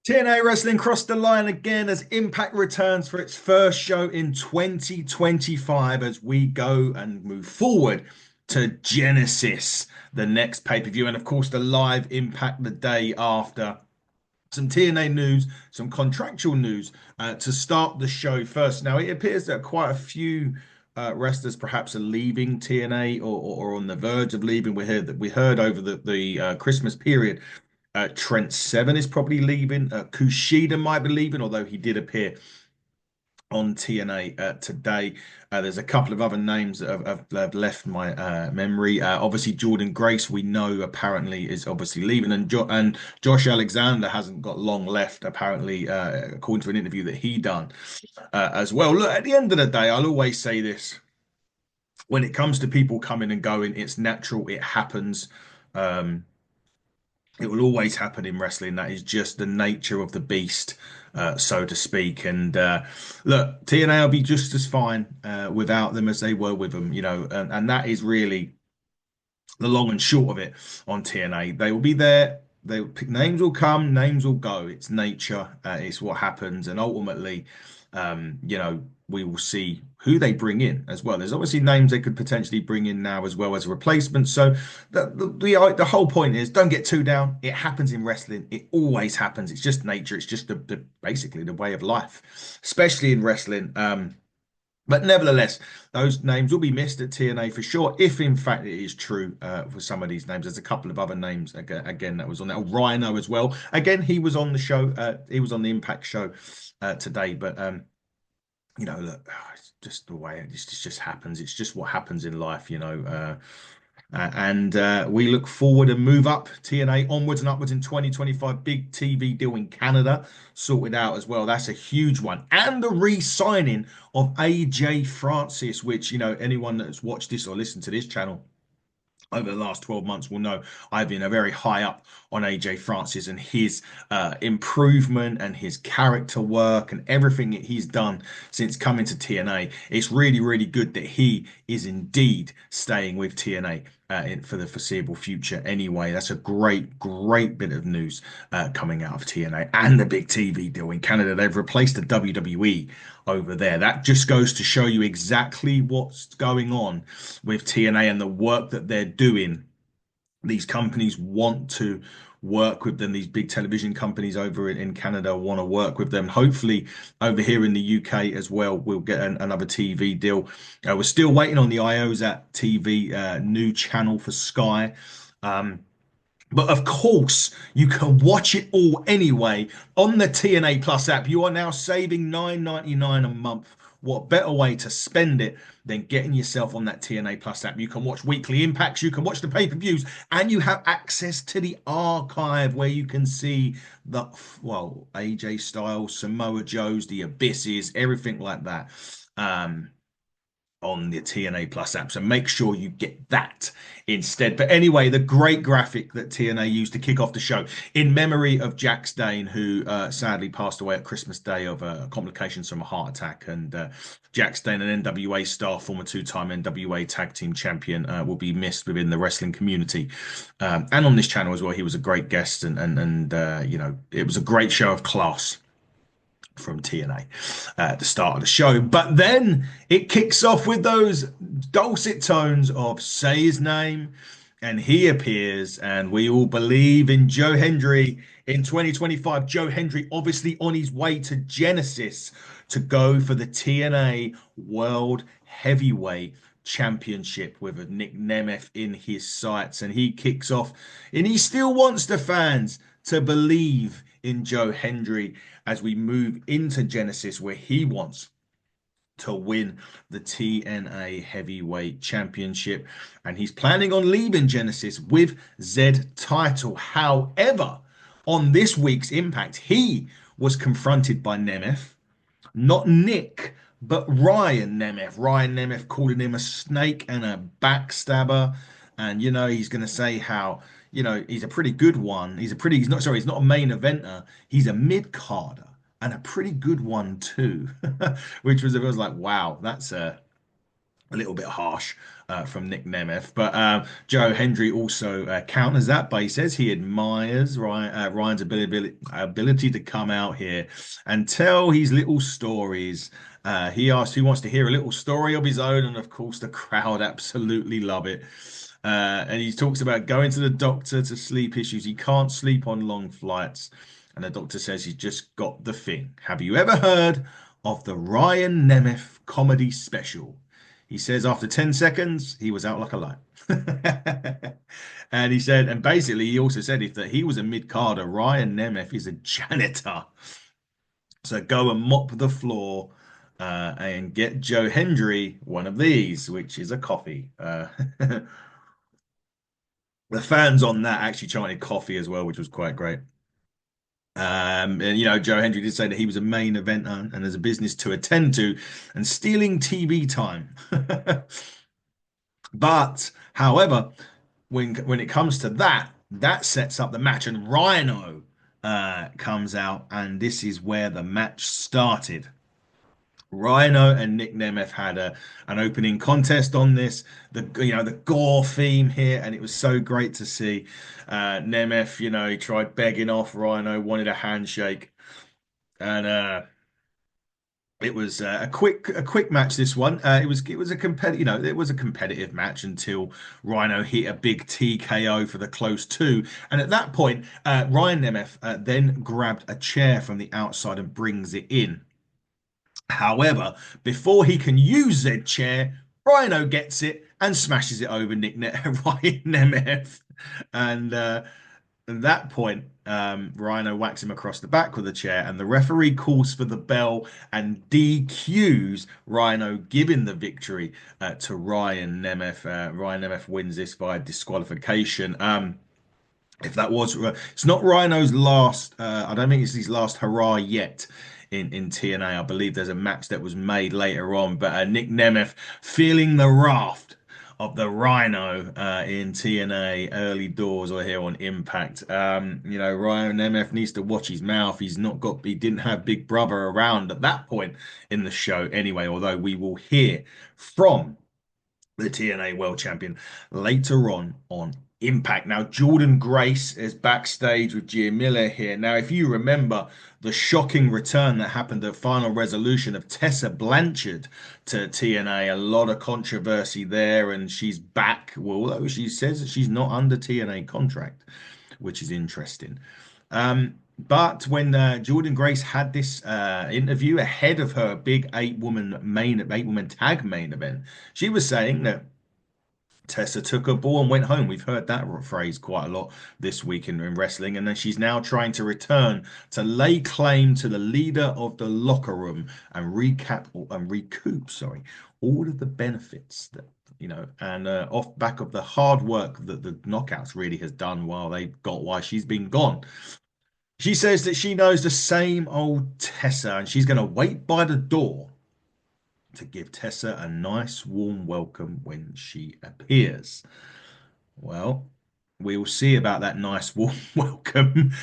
TNA Wrestling crossed the line again as Impact returns for its first show in 2025 as we go and move forward to Genesis, the next pay-per-view, and of course the live Impact the day after. Some TNA news, some contractual news to start the show first. Now, it appears that quite a few wrestlers perhaps are leaving TNA or on the verge of leaving. We heard over the Christmas period Trent Seven is probably leaving. Kushida might be leaving, although he did appear on TNA today. There's a couple of other names that have left my memory. Obviously, Jordan Grace, we know apparently is obviously leaving, and Josh Alexander hasn't got long left, apparently, according to an interview that he done as well. Look, at the end of the day, I'll always say this: when it comes to people coming and going, it's natural, it happens. Um, it will always happen in wrestling. That is just the nature of the beast, so to speak. And look, TNA will be just as fine without them as they were with them, and that is really the long and short of it on TNA. They will be there. Names will come, names will go. It's nature. It's what happens, and ultimately, we will see who they bring in as well. There's obviously names they could potentially bring in now as well as a replacement. So the whole point is don't get too down. It happens in wrestling. It always happens. It's just nature. It's just the basically the way of life, especially in wrestling. But nevertheless, those names will be missed at TNA for sure, if in fact it is true for some of these names. There's a couple of other names again that was on there. Rhino as well. Again, he was on the show. He was on the Impact show today. But look, it's just the way it just happens. It's just what happens in life. And we look forward and move up TNA onwards and upwards in 2025. Big TV deal in Canada sorted out as well. That's a huge one. And the re-signing of AJ Francis, which, anyone that's watched this or listened to this channel over the last 12 months will know I've been a very high up on AJ Francis and his improvement and his character work and everything that he's done since coming to TNA. It's really, really good that he is indeed staying with TNA for the foreseeable future anyway. That's a great, great bit of news coming out of TNA and the big TV deal in Canada. They've replaced the WWE over there. That just goes to show you exactly what's going on with TNA and the work that they're doing. These companies want to work with them. These big television companies over in Canada want to work with them. Hopefully, over here in the UK as well, we'll get another TV deal. We're still waiting on the Ayozat TV new channel for Sky. But of course, you can watch it all anyway on the TNA Plus app. You are now saving $9.99 a month. What better way to spend it than getting yourself on that TNA Plus app? You can watch weekly impacts, you can watch the pay-per-views, and you have access to the archive where you can see AJ Styles, Samoa Joe's, the Abysses, everything like that. On the TNA Plus app. So make sure you get that instead. But anyway, the great graphic that TNA used to kick off the show in memory of Jax Dane, who sadly passed away at Christmas Day of complications from a heart attack. And Jax Dane, an NWA star, former two-time NWA Tag Team Champion, will be missed within the wrestling community. And on this channel as well, he was a great guest and it was a great show of class from TNA at the start of the show. But then it kicks off with those dulcet tones of say his name and he appears, and we all believe in Joe Hendry in 2025. Joe Hendry obviously on his way to Genesis to go for the TNA World Heavyweight Championship with a Nick Nemeth in his sights, and he kicks off and he still wants the fans to believe in Joe Hendry as we move into Genesis, where he wants to win the TNA Heavyweight Championship. And he's planning on leaving Genesis with Z title. However, on this week's Impact, he was confronted by Nemeth, not Nick, but Ryan Nemeth. Ryan Nemeth calling him a snake and a backstabber. And, he's going to say how, he's a pretty good one. He's not a main eventer. He's a mid-carder and a pretty good one too, which was, it was like, wow, that's a little bit harsh from Nick Nemeth. But Joe Hendry also counters that, but he says he admires Ryan's ability to come out here and tell his little stories. He wants to hear a little story of his own, and of course, the crowd absolutely love it. And he talks about going to the doctor to sleep issues. He can't sleep on long flights. And the doctor says he's just got the thing. Have you ever heard of the Ryan Nemeth comedy special? He says after 10 seconds, he was out like a light. And he said, and basically, he also said if that he was a mid-carder, Ryan Nemeth is a janitor. So go and mop the floor and get Joe Hendry one of these, which is a coffee. The fans on that actually chanted coffee as well, which was quite great. And Joe Hendry did say that he was a main eventer and there's a business to attend to and stealing TV time. But however, when it comes to that, that sets up the match, and Rhino comes out, and this is where the match started. Rhino and Nick Nemeth had an opening contest on this, the gore theme here, and it was so great to see. Nemeth, he tried begging off Rhino, wanted a handshake, and it was a quick match. This one, it was a competitive, it was a competitive match until Rhino hit a big TKO for the close two, and at that point, Ryan Nemeth then grabbed a chair from the outside and brings it in. However, before he can use said chair, Rhino gets it and smashes it over Ryan Nemeth. And at that point, Rhino whacks him across the back with a chair, and the referee calls for the bell and DQs Rhino, giving the victory to Ryan Nemeth. Ryan Nemeth wins this by disqualification. If that was, it's not Rhino's last. I don't think it's his last hurrah yet in TNA. I believe there's a match that was made later on, but Nick Nemeth feeling the wrath of the Rhino in TNA early doors or here on Impact. Ryan Nemeth needs to watch his mouth. He didn't have Big Brother around at that point in the show anyway. Although we will hear from the TNA World Champion later on Impact. Now, Jordan Grace is backstage with Gia Miller here. Now, if you remember the shocking return that happened at Final Resolution of Tessa Blanchard to TNA, a lot of controversy there, and she's back. Well, although she says that she's not under TNA contract, which is interesting. But when Jordan Grace had this interview ahead of her big eight-woman tag main event, she was saying that Tessa took her ball and went home. We've heard that phrase quite a lot this week in wrestling. And then she's now trying to return to lay claim to the leader of the locker room and recoup, all of the benefits that, and off back of the hard work that the Knockouts really has done while she's been gone. She says that she knows the same old Tessa and she's going to wait by the door to give Tessa a nice warm welcome when she appears. Well, we'll see about that nice warm welcome,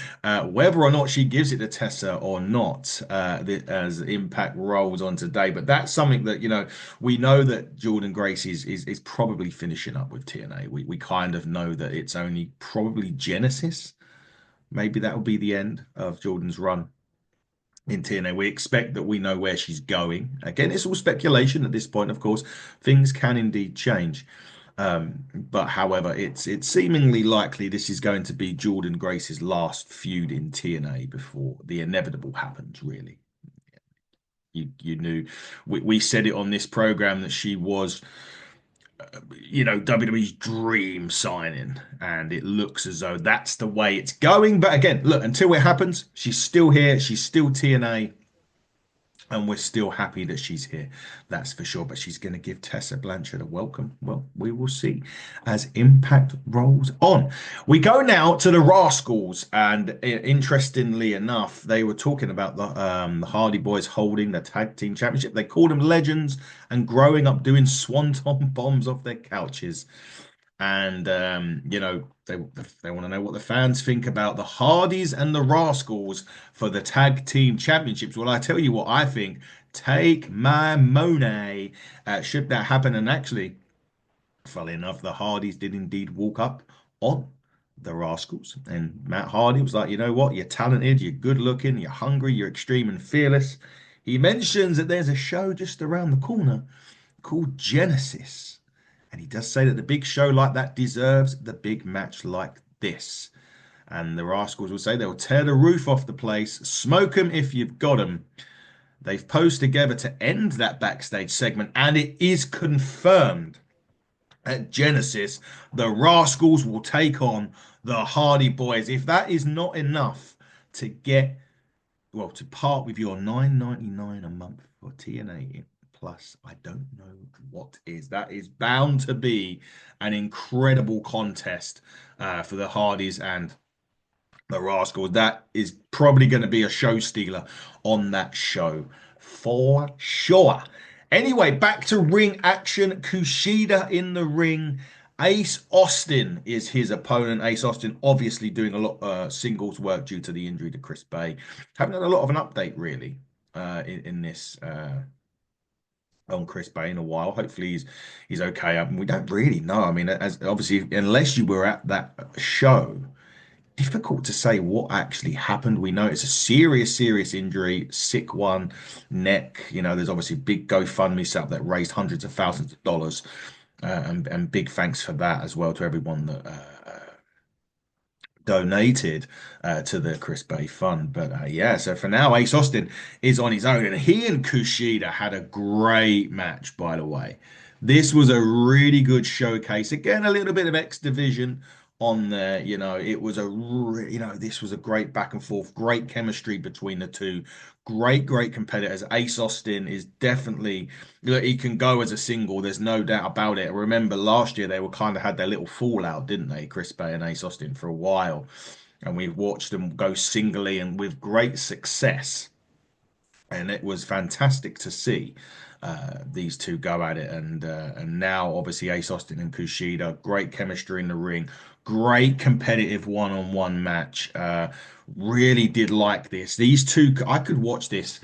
whether or not she gives it to Tessa or not, as Impact rolls on today. But that's something that, we know that Jordan Grace is probably finishing up with TNA. We kind of know that it's only probably Genesis. Maybe that will be the end of Jordan's run in TNA. We expect that we know where she's going. Again, it's all speculation at this point, of course. Things can indeed change. But however, it's seemingly likely this is going to be Jordan Grace's last feud in TNA before the inevitable happens, really. You knew, we said it on this program that she was WWE's dream signing, and it looks as though that's the way it's going. But again, look, until it happens, she's still here, she's still TNA, and we're still happy that she's here, that's for sure. But she's going to give Tessa Blanchard a welcome. Well, we will see as Impact rolls on. We go now to the Rascals, and interestingly enough, they were talking about the Hardy Boys holding the tag team championship. They called them legends and growing up doing swanton bombs off their couches. And they want to know what the fans think about the Hardys and the Rascals for the tag team championships. Well, I tell you what I think. Take my money. Should that happen, and actually, Funnily enough, the Hardys did indeed walk up on the Rascals. And Matt Hardy was like, you know what? You're talented, you're good looking, you're hungry, you're extreme and fearless. He mentions that there's a show just around the corner called Genesis. And he does say that the big show like that deserves the big match like this. And the Rascals will say they'll tear the roof off the place, smoke them if you've got them. They've posed together to end that backstage segment, and it is confirmed at Genesis, the Rascals will take on the Hardy Boys. If that is not enough to get, well, to part with your $9.99 a month for TNA Plus, I don't know what is. That is bound to be an incredible contest for the Hardys and the Rascals. That is probably going to be a show stealer on that show for sure. Anyway, back to ring action. Kushida in the ring. Ace Austin is his opponent. Ace Austin obviously doing a lot singles work due to the injury to Chris Bay. Haven't had a lot of an update really in this on Chris Bay in a while. Hopefully he's okay. We don't really know. I mean, as obviously unless you were at that show, difficult to say what actually happened. We know it's a serious injury, sick one, neck. You know, there's obviously big GoFundMe set up that raised hundreds of thousands of dollars, and big thanks for that as well to everyone that donated to the Chris Bay Fund. But yeah, so for now, Ace Austin is on his own, and he and Kushida had a great match, by the way. This was a really good showcase. Again, a little bit of X Division on there. You know, it was this was a great back and forth, great chemistry between the two. Great competitors. Ace Austin is definitely, look, he can go as a single. There's no doubt about it. Remember last year they were kind of had their little fallout, didn't they? Chris Bay and Ace Austin for a while. And we've watched them go singly and with great success. And it was fantastic to see these two go at it. And now obviously Ace Austin and Kushida, great chemistry in the ring, great competitive one-on-one match. Really did like this. These two, I could watch this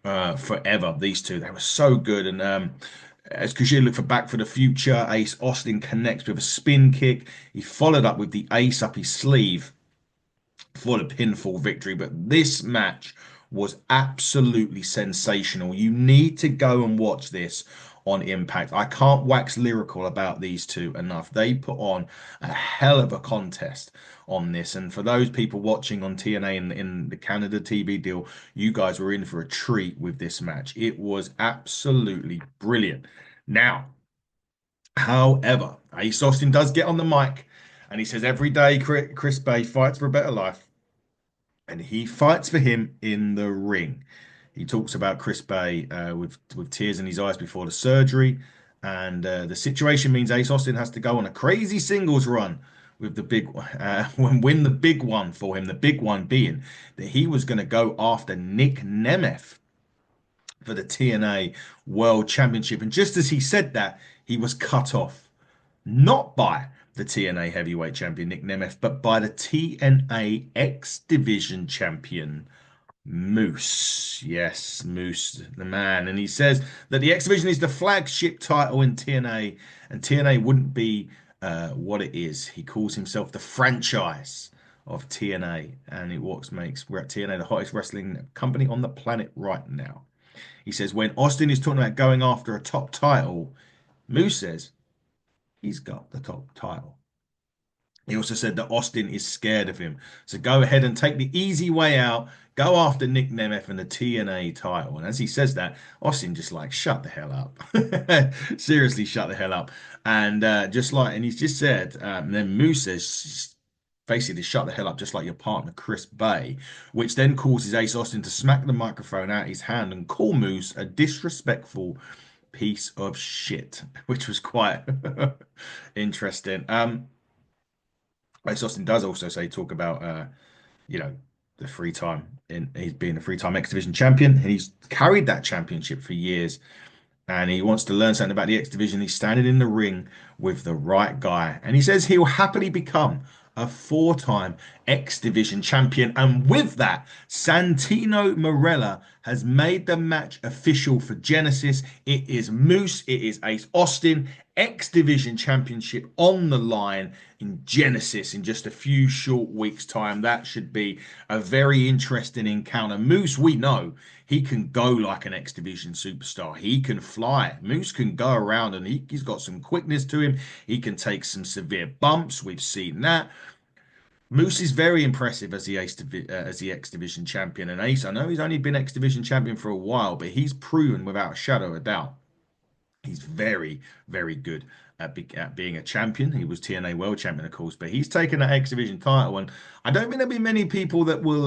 forever. These two, they were so good. And as Kushida looked for Back for the Future, Ace Austin connects with a spin kick. He followed up with the ace up his sleeve for the pinfall victory. But this match was absolutely sensational. You need to go and watch this on Impact. I can't wax lyrical about these two enough. They put on a hell of a contest on this. And for those people watching on TNA in the Canada TV deal, you guys were in for a treat with this match. It was absolutely brilliant. Now, however, Ace Austin does get on the mic and he says every day Chris Bay fights for a better life. And he fights for him in the ring. He talks about Chris Bay with tears in his eyes before the surgery. And the situation means Ace Austin has to go on a crazy singles run with the big win the big one for him. The big one being that he was going to go after Nick Nemeth for the TNA World Championship. And just as he said that, he was cut off. Not by the TNA Heavyweight Champion Nick Nemeth, but by the TNA X Division Champion Moose. Yes, Moose, the man. And he says that the X Division is the flagship title in TNA, and TNA wouldn't be what it is. He calls himself the franchise of TNA, and it makes TNA the hottest wrestling company on the planet right now. He says when Austin is talking about going after a top title, Moose says he's got the top title. He also said that Austin is scared of him. So go ahead and take the easy way out. Go after Nick Nemeth and the TNA title. And as he says that, Austin just like, shut the hell up. Seriously, shut the hell up. And and he's just said, and then Moose says, basically shut the hell up, just like your partner, Chris Bay, which then causes Ace Austin to smack the microphone out his hand and call Moose a disrespectful piece of shit, which was quite interesting. Ace Austin does also talk about the free time in he's being a free time X Division champion, and he's carried that championship for years, and he wants to learn something about the X Division. He's standing in the ring with the right guy, and he says he'll happily become a four-time X Division champion. And with that, Santino Marella has made the match official for Genesis. It is Moose, it is Ace Austin. X Division Championship on the line in Genesis in just a few short weeks' time. That should be a very interesting encounter. Moose, we know he can go like an X Division superstar. He can fly. Moose can go around and he's got some quickness to him. He can take some severe bumps. We've seen that. Moose is very impressive as as the X Division champion. And Ace, I know he's only been X Division champion for a while, but he's proven without a shadow of a doubt he's very, very good at being a champion. He was TNA World Champion, of course, but he's taken that X Division title, and I don't think there'll be many people that will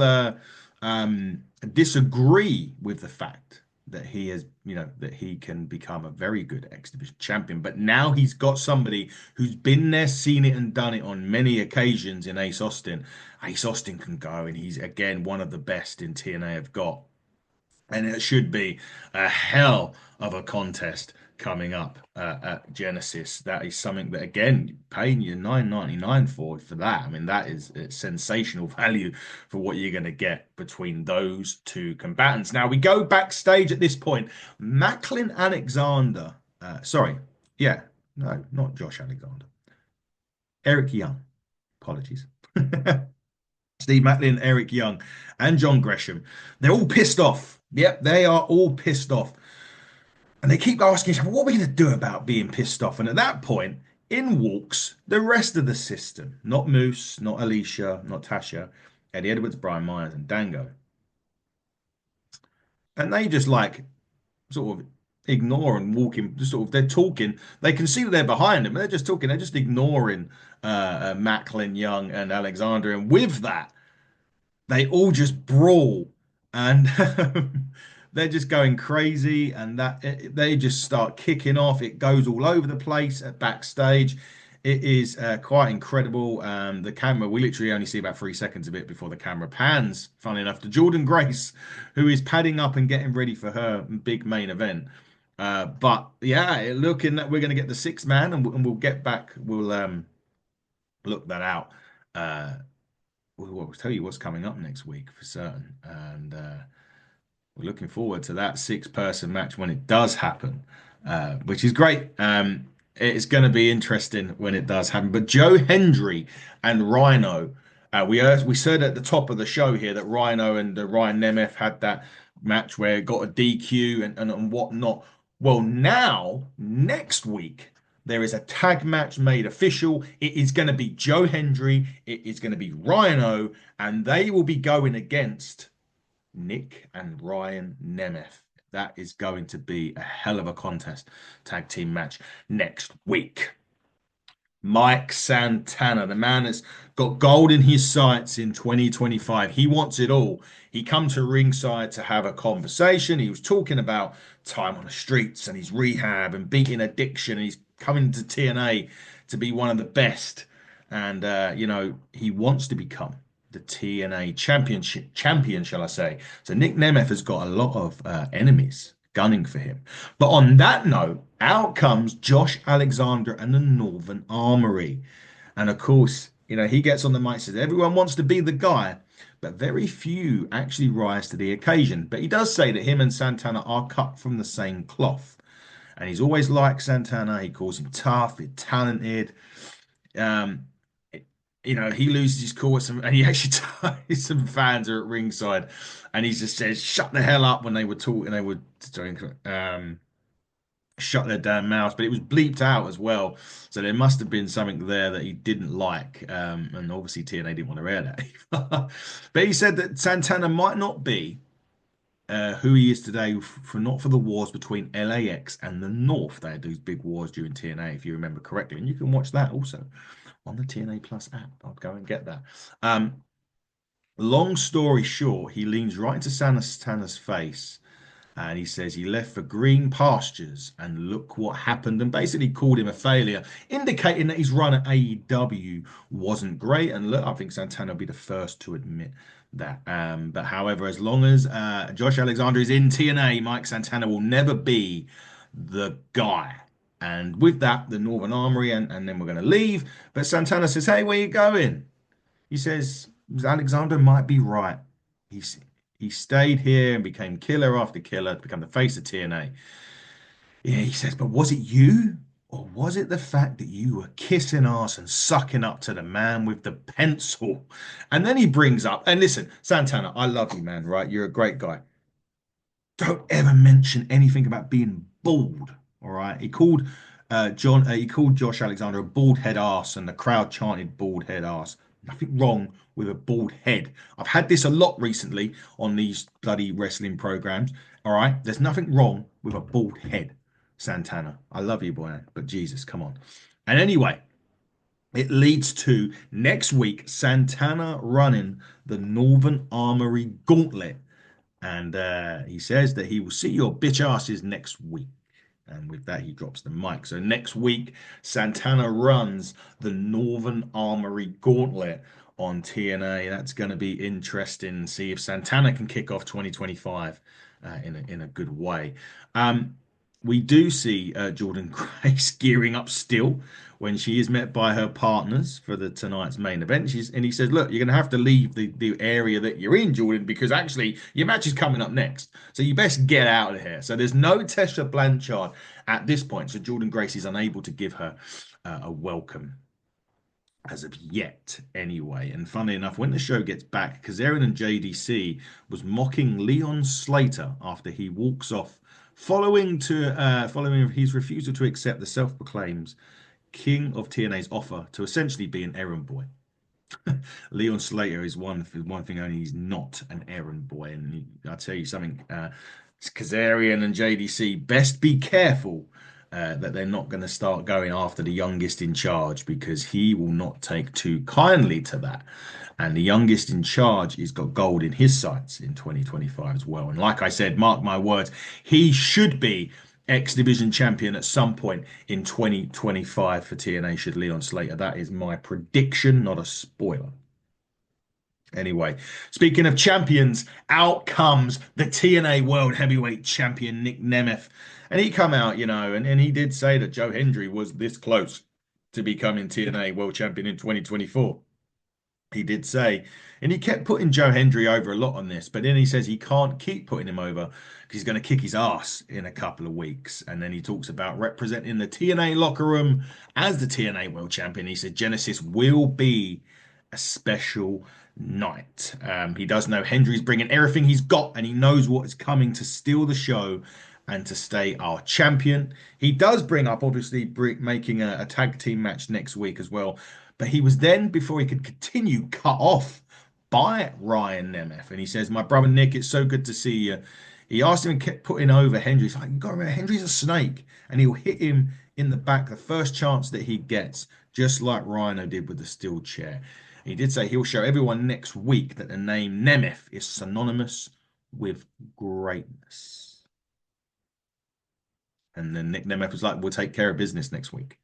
disagree with the fact that he has, that he can become a very good X Division champion. But now he's got somebody who's been there, seen it, and done it on many occasions in Ace Austin. Ace Austin can go, and he's again one of the best in TNA have got. And it should be a hell of a contest coming up at Genesis. That is something that, again, paying you $9.99 for that. I mean, that is sensational value for what you're going to get between those two combatants. Now, we go backstage at this point. Macklin Alexander, sorry, yeah, no, not Josh Alexander. Eric Young, apologies. Steve Macklin, Eric Young, and John Gresham. They're all pissed off. Yep, they are all pissed off. And they keep asking each other, what are we going to do about being pissed off? And at that point, in walks the rest of the system. Not Moose, not Alicia, not Tasha, Eddie Edwards, Brian Myers, and Dango. And they just sort of ignore and walk in, just sort of, they're talking. They can see that they're behind them, but they're just talking. They're just ignoring Macklin, Young, and Alexander. And with that, they all just brawl and they're just going crazy, and they just start kicking off. It goes all over the place at backstage. It is quite incredible. The camera, we literally only see about 3 seconds of it before the camera pans, funnily enough, to Jordan Grace, who is padding up and getting ready for her big main event. But yeah, looking that we're going to get the sixth man, and we'll get back. We'll look that out. We'll tell you what's coming up next week for certain. And we're looking forward to that six-person match when it does happen, which is great. It's going to be interesting when it does happen. But Joe Hendry and Rhino, we said at the top of the show here that Rhino and Ryan Nemeth had that match where it got a DQ and whatnot. Well, now, next week, there is a tag match made official. It is going to be Joe Hendry. It is going to be Rhino, and they will be going against Nick and Ryan Nemeth. That is going to be a hell of a contest tag team match next week. Mike Santana, the man that's got gold in his sights in 2025. He wants it all. He come to ringside to have a conversation. He was talking about time on the streets and his rehab and beating addiction. And he's coming to TNA to be one of the best. And, he wants to become the TNA champion, shall I say. So Nick Nemeth has got a lot of enemies gunning for him. But on that note, out comes Josh Alexander and the Northern Armory. And of course, he gets on the mic and says, everyone wants to be the guy, but very few actually rise to the occasion. But he does say that him and Santana are cut from the same cloth. And he's always liked Santana. He calls him tough, talented. He loses his cool and he actually ties some fans are at ringside, and he just says, "Shut the hell up" when they were talking. They would shut their damn mouths, but it was bleeped out as well. So there must have been something there that he didn't like, and obviously TNA didn't want to air that either. But he said that Santana might not be who he is today not for the wars between LAX and the North. They had those big wars during TNA, if you remember correctly, and you can watch that also on the TNA Plus app. I'll go and get that. Long story short, he leans right into Santana's face and he says he left for green pastures and look what happened, and basically called him a failure, indicating that his run at AEW wasn't great. And look, I think Santana will be the first to admit that. But however, as long as Josh Alexander is in TNA, Mike Santana will never be the guy. And with that, the Northern Armory, and then we're going to leave. But Santana says, hey, where you going? He says, Alexander might be right. He stayed here and became killer after killer to become the face of TNA. Yeah, he says, but was it you Or was it the fact that you were kissing ass and sucking up to the man with the pencil? And then he brings up, and listen, Santana, I love you, man, right? You're a great guy. Don't ever mention anything about being bald. All right. He called Josh Alexander a bald head ass, and the crowd chanted bald head ass. Nothing wrong with a bald head. I've had this a lot recently on these bloody wrestling programs. All right. There's nothing wrong with a bald head, Santana. I love you, boy, but Jesus, come on. And anyway, it leads to next week Santana running the Northern Armory Gauntlet, and he says that he will see your bitch asses next week. And with that, he drops the mic. So next week, Santana runs the Northern Armory Gauntlet on TNA. That's going to be interesting. See if Santana can kick off 2025 in a good way. We do see Jordan Grace gearing up still when she is met by her partners for the tonight's main event. And he says, look, you're going to have to leave the area that you're in, Jordan, because actually your match is coming up next. So you best get out of here. So there's no Tessa Blanchard at this point. So Jordan Grace is unable to give her a welcome as of yet, anyway. And funny enough, when the show gets back, Kazarian and JDC was mocking Leon Slater after he walks off, following his refusal to accept the self-proclaimed King of TNA's offer to essentially be an errand boy. Leon Slater is one thing only, he's not an errand boy. And I'll tell you something, Kazarian and JDC, best be careful that they're not going to start going after the youngest in charge, because he will not take too kindly to that. And the youngest in charge has got gold in his sights in 2025 as well. And like I said, mark my words, he should be X Division champion at some point in 2025 for TNA, should Leon Slater. That is my prediction, not a spoiler. Anyway, speaking of champions, out comes the TNA World Heavyweight Champion, Nick Nemeth. And he come out, and he did say that Joe Hendry was this close to becoming TNA World Champion in 2024. He did say, and he kept putting Joe Hendry over a lot on this, but then he says he can't keep putting him over because he's going to kick his ass in a couple of weeks. And then he talks about representing the TNA locker room as the TNA World Champion. He said Genesis will be a special night. He does know Hendry's bringing everything he's got, and he knows what is coming to steal the show and to stay our champion. He does bring up, obviously, making a tag team match next week as well. But he was then, before he could continue, cut off by Ryan Nemeth. And he says, my brother Nick, it's so good to see you. He asked him and kept putting over Hendry. He's like, you got to remember, Hendry's a snake. And he'll hit him in the back the first chance that he gets, just like Rhino did with the steel chair. He did say he'll show everyone next week that the name Nemeth is synonymous with greatness. And then Nick Nemeth was like, we'll take care of business next week.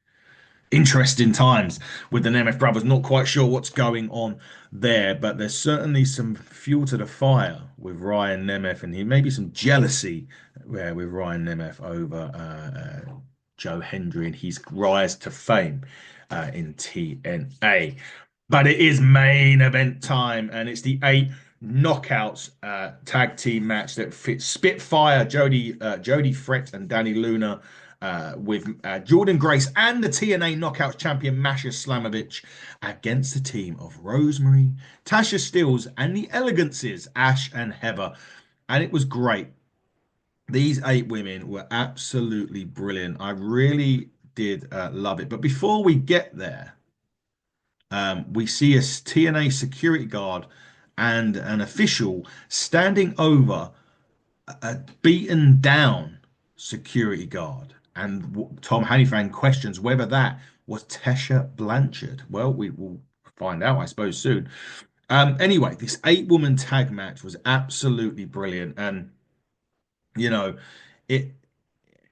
Interesting times with the Nemeth brothers. Not quite sure what's going on there, but there's certainly some fuel to the fire with Ryan Nemeth, and maybe some jealousy with Ryan Nemeth over Joe Hendry and his rise to fame in TNA. But it is main event time, and it's the 8 knockouts tag team match that fits Spitfire, Jody Fret, and Danny Luna, with Jordan Grace and the TNA Knockouts champion Masha Slamovich against the team of Rosemary, Tasha Steelz, and the Elegances, Ash and Heather. And it was great. These 8 women were absolutely brilliant. I really did love it. But before we get there, we see a TNA security guard and an official standing over a beaten down security guard. And Tom Hannifan questions whether that was Tessa Blanchard. Well, we will find out, I suppose, soon. Anyway, this 8-woman tag match was absolutely brilliant. And, it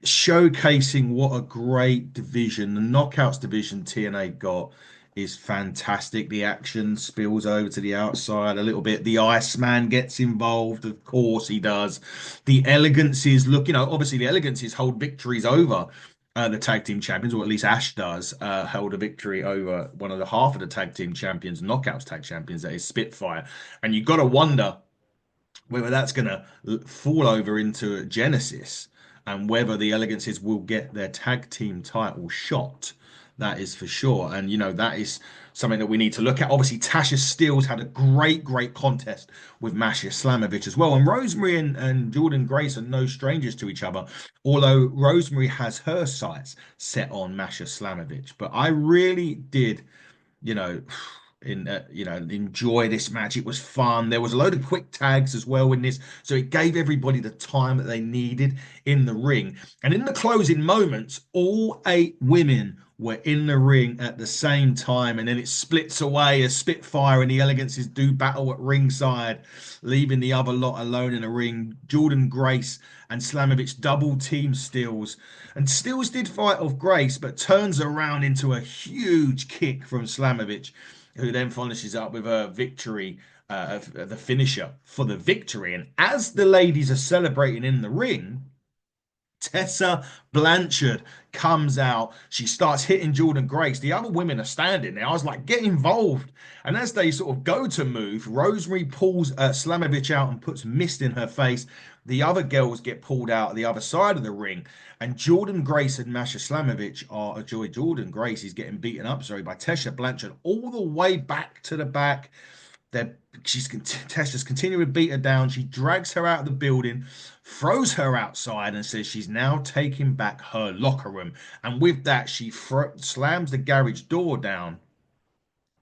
showcasing what a great division, the knockouts division TNA got is fantastic. The action spills over to the outside a little bit. The Iceman gets involved, of course he does. The Elegances look, obviously the Elegances hold victories over the tag team champions, or at least Ash does, held a victory over one of the half of the tag team champions, knockouts tag champions, that is Spitfire. And you've got to wonder whether that's going to fall over into Genesis. and whether the Elegances will get their tag team title shot. That is for sure. And, that is something that we need to look at. Obviously, Tasha Steelz had a great contest with Masha Slamovich as well. And Rosemary and Jordan Grace are no strangers to each other, although Rosemary has her sights set on Masha Slamovich. But I really did, you know, enjoy this match. It was fun. There was a load of quick tags as well in this, so it gave everybody the time that they needed in the ring. And in the closing moments, all 8 women were in the ring at the same time, and then it splits away as Spitfire and the Elegances do battle at ringside, leaving the other lot alone in the ring. Jordan Grace and Slamovich double team Steelz, and Steelz did fight off Grace, but turns around into a huge kick from Slamovich, who then finishes up with a victory, the finisher for the victory. And as the ladies are celebrating in the ring, Tessa Blanchard comes out. She starts hitting Jordan Grace. The other women are standing there. I was like, get involved. And as they sort of go to move, Rosemary pulls Slamovich out and puts mist in her face. The other girls get pulled out the other side of the ring. And Jordan Grace and Masha Slamovich are, Jordan Grace is getting beaten up, by Tessa Blanchard all the way back to the back. Tessa's continuing to beat her down. She drags her out of the building, throws her outside, and says she's now taking back her locker room. And with that, she slams the garage door down.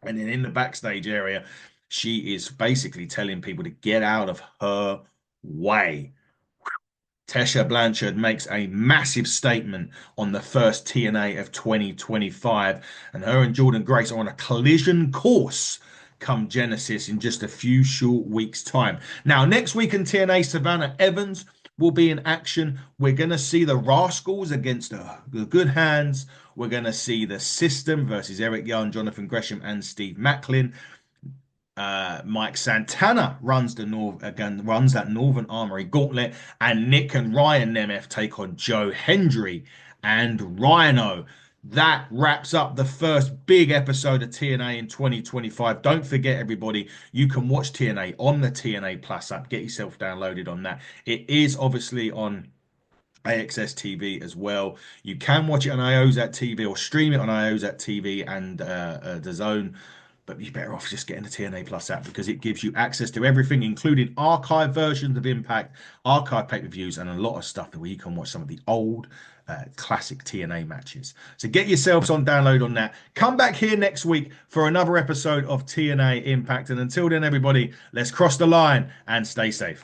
And then in the backstage area, she is basically telling people to get out of her way. Tessa Blanchard makes a massive statement on the first TNA of 2025, and her and Jordan Grace are on a collision course come Genesis in just a few short weeks' time. Now, next week in TNA, Savannah Evans will be in action. We're going to see the Rascals against the Good Hands. We're going to see the System versus Eric Young, Jonathan Gresham, and Steve Macklin. Mike Santana runs that Northern Armory Gauntlet, and Nick and Ryan Nemeth take on Joe Hendry and Rhino. That wraps up the first big episode of TNA in 2025. Don't forget, everybody, you can watch TNA on the TNA Plus app. Get yourself downloaded on that. It is obviously on AXS TV as well. You can watch it on Ayozat TV or stream it on Ayozat TV and DAZN. But you're better off just getting the TNA Plus app, because it gives you access to everything, including archive versions of Impact, archive pay-per-views, and a lot of stuff where you can watch some of the old classic TNA matches. So get yourselves on download on that. Come back here next week for another episode of TNA Impact. And until then, everybody, let's cross the line and stay safe.